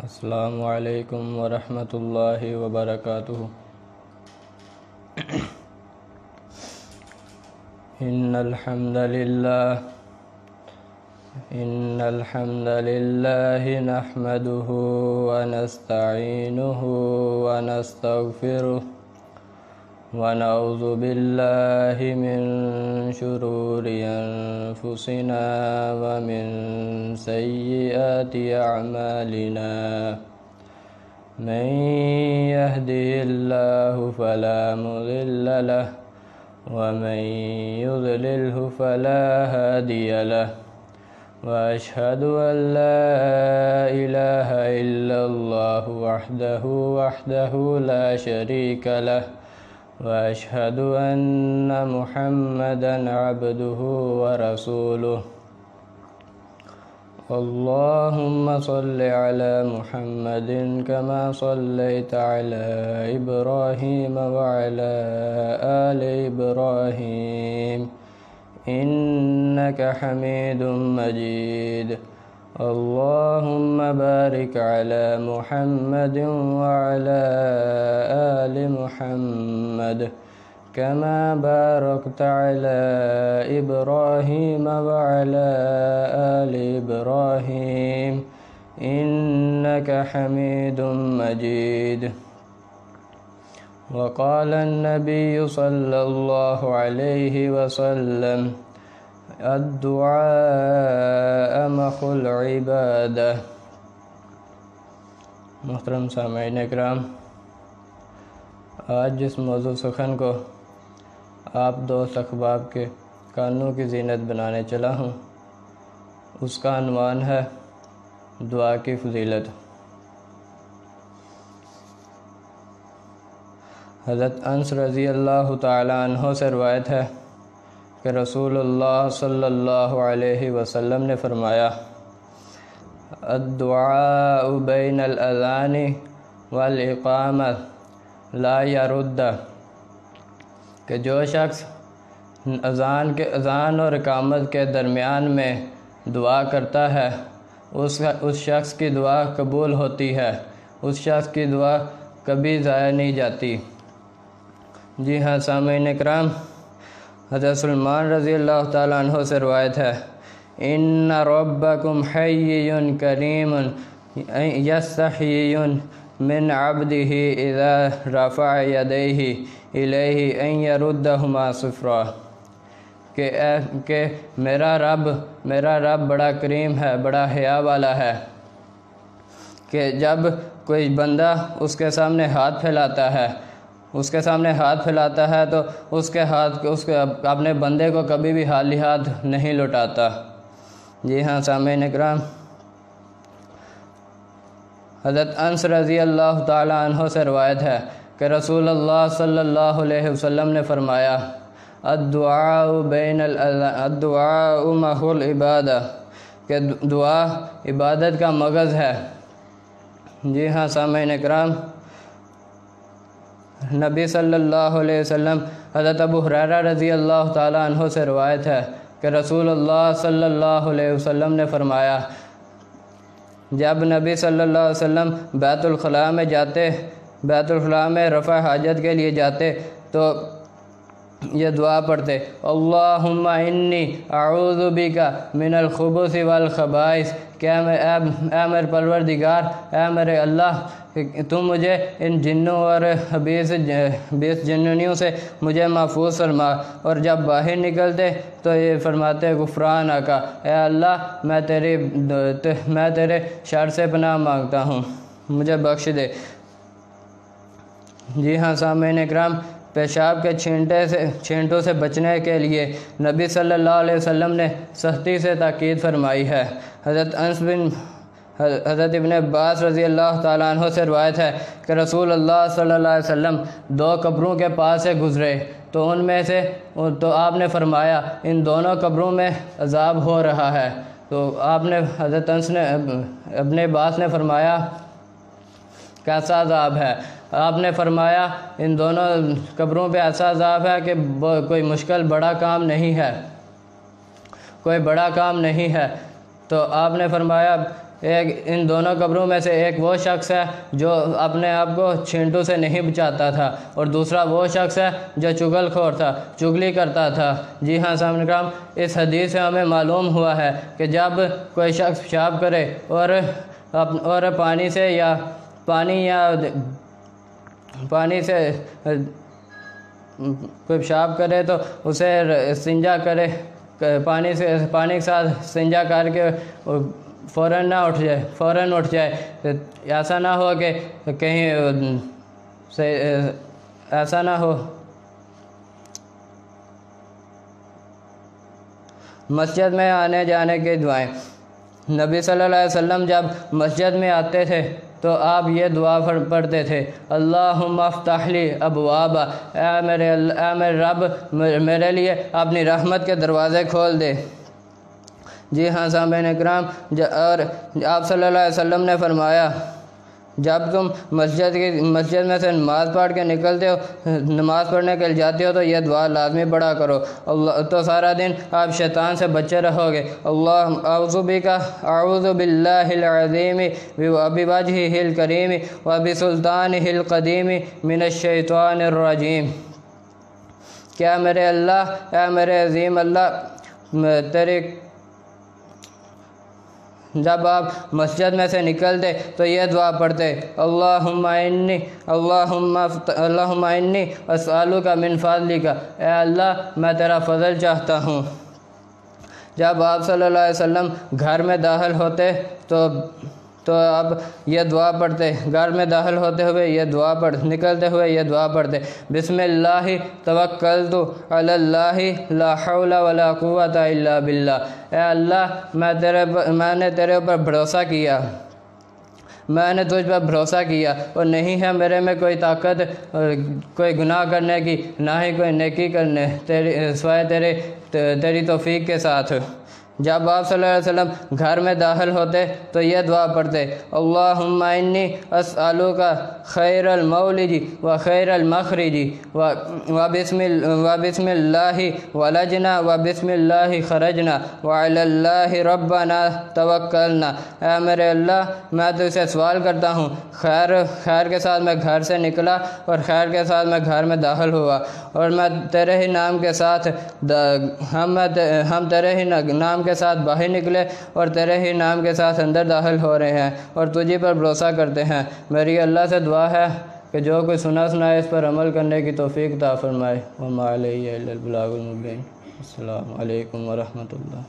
السلام علیکم ورحمۃ اللہ وبرکاتہ۔ ان الحمد للہ نحمده ونستعینه ونستغفره ونعوذ باللہ من شرور انفسنا ومن سیئات اعمالنا من يهده الله فلا مضل له ومن يضلله فلا هادي له وأشهد أن لا إله إلا الله وحده لا شريك له وأشهد أن محمدًا عبده ورسوله اللهم صل على محمد كما صليت على إبراهيم وعلى آل إبراهيم إنك حميد مجيد اللهم بارك على محمد وعلى آل محمد كما باركت على إبراهيم وعلى آل إبراهيم إنك حميد مجيد وقال النبي صلى الله عليه وسلم الدعاء مخ العبادة۔ محترم سامعین اکرام، آج جس موضوع سخن کو آپ دوست احباب کے کانوں کی زینت بنانے چلا ہوں، اس کا عنوان ہے دعا کی فضیلت۔ حضرت انس رضی اللہ تعالی عنہ سے روایت ہے کہ رسول اللہ صلی اللہ علیہ وسلم نے فرمایا، الدعاء بین الاذان والاقامہ لا يرد، کہ جو شخص اذان اور اقامت کے درمیان میں دعا کرتا ہے اس شخص کی دعا قبول ہوتی ہے، اس شخص کی دعا کبھی ضائع نہیں جاتی۔ جی ہاں سامعین اکرام، حضرت سلمان رضی اللہ تعالیٰ عنہ سے روایت ہے، ان ربکم حی کریم یستحیی من عبدہ اذا رفع یدیہ الیہ ان یردہما صفرا، کہ میرا رب بڑا کریم ہے، بڑا حیا والا ہے، کہ جب کوئی بندہ اس کے سامنے ہاتھ پھیلاتا ہے تو اس کے اپنے بندے کو کبھی بھی خالی ہاتھ نہیں لوٹاتا۔ جی ہاں سامعین اکرام، حضرت انس رضی اللہ تعالی عنہ سے روایت ہے کہ رسول اللہ صلی اللہ علیہ وسلم نے فرمایا، الدعاء مخ العبادہ، کہ دعا عبادت کا مغز ہے۔ جی ہاں سامعین اکرام، نبی صلی اللہ علیہ وسلم، حضرت ابو ہریرہ رضی اللہ تعالیٰ عنہ سے روایت ہے کہ رسول اللہ صلی اللہ علیہ وسلم نے فرمایا، جب نبی صلی اللہ علیہ وسلم بیت الخلاء میں رفع حاجت کے لیے جاتے تو یہ دعا پڑھتے، اللہم انی اعوذ بک من الخبث والخبائث، کہ اے میرے پروردگار، اے میرے اللہ، تم مجھے ان جنوں اور خبیث جنونیوں سے مجھے محفوظ فرما۔ اور جب باہر نکلتے تو یہ فرماتے، غفرانک، اے اللہ میں تیرے شر سے پناہ مانگتا ہوں، مجھے بخش دے۔ جی ہاں سامعین اکرام، پیشاب کے چھینٹوں سے بچنے کے لیے نبی صلی اللہ علیہ وسلم نے سختی سے تاکید فرمائی ہے۔ حضرت ابن عباس رضی اللہ تعالیٰ عنہ سے روایت ہے کہ رسول اللہ صلی اللہ علیہ وسلم 2 قبروں کے پاس سے گزرے تو آپ نے فرمایا، ان دونوں قبروں میں عذاب ہو رہا ہے۔ تو حضرت انس نے ابن عباس نے فرمایا، کیسا عذاب ہے؟ آپ نے فرمایا، ان دونوں قبروں پہ ایسا عذاب ہے کہ کوئی مشکل بڑا کام نہیں ہے، کوئی بڑا کام نہیں ہے۔ تو آپ نے فرمایا ان دونوں قبروں میں سے ایک وہ شخص ہے جو اپنے آپ کو چھینٹوں سے نہیں بچاتا تھا، اور دوسرا وہ شخص ہے جو چغل خور تھا، چغلی کرتا تھا۔ جی ہاں سامعین کرام، اس حدیث سے ہمیں معلوم ہوا ہے کہ جب کوئی شخص پیشاب کرے اور پانی سے کوئی پیشاب کرے تو اسے استنجا کرے، پانی کے ساتھ استنجا کر کے فوراً اٹھ جائے۔ ایسا نہ ہو کہ کہیں ایسا نہ ہو۔ مسجد میں آنے جانے کی دعائیں۔ نبی صلی اللہ علیہ وسلم جب مسجد میں آتے تھے تو آپ یہ دعا پڑھتے تھے، اللہم افتح لی ابواب، اے میرے رب میرے لیے اپنی رحمت کے دروازے کھول دے۔ جی ہاں سامعین اکرام، اور آپ صلی اللہ علیہ وسلم نے فرمایا جب تم مسجد میں سے نماز پڑھ کے نکلتے ہو، نماز پڑھنے کے لیے جاتے ہو تو یہ دعا لازمی پڑھا کرو، تو سارا دن آپ شیطان سے بچے رہو گے۔ اعوذ باللہ العظیم وبوجہہ الکریم وبسلطانہ القدیم من الشیطان الرجیم۔ کیا میرے اللہ، اے میرے عظیم اللہ، جب آپ مسجد میں سے نکلتے تو یہ دعا پڑھتے، اللہم انی اسألک من فضلک، اے اللہ میں تیرا فضل چاہتا ہوں۔ جب آپ صلی اللہ علیہ وسلم گھر میں داخل ہوتے تو اب یہ دعا پڑھتے، گھر میں داخل ہوتے ہوئے یہ دعا نکلتے ہوئے یہ دعا پڑھتے، بسم اللہ توکلت علی اللہ لا حول ولا قوۃ الا باللہ، اے اللہ میں نے تیرے اوپر بھروسہ کیا، میں نے تجھ پر بھروسہ کیا، اور نہیں ہے میرے میں کوئی طاقت کوئی گناہ کرنے کی، نہ ہی کوئی نیکی کرنے سوائے تیری توفیق کے ساتھ۔ جب آپ صلی اللہ علیہ وسلم گھر میں داخل ہوتے تو یہ دعا پڑھتے، اللہم انی اسألک خیر المولد و خیر المخرج وبسم اللہ ولجنا وبسم اللہ خرجنا وعلی اللہ ربنا توکلنا، اے میرے اللہ میں تو اسے سوال کرتا ہوں، خیر کے ساتھ میں گھر سے نکلا اور خیر کے ساتھ میں گھر میں داخل ہوا، اور میں تیرے ہی نام کے ساتھ ہم تیرے ہی نام کے ساتھ باہر نکلے اور تیرے ہی نام کے ساتھ اندر داخل ہو رہے ہیں اور تجھی پر بھروسہ کرتے ہیں۔ میری اللہ سے دعا ہے کہ جو کوئی سنا ہے اس پر عمل کرنے کی توفیق عطا فرمائے۔ وما علیہ الا البلاغ المبین۔ السلام علیکم ورحمۃ اللہ۔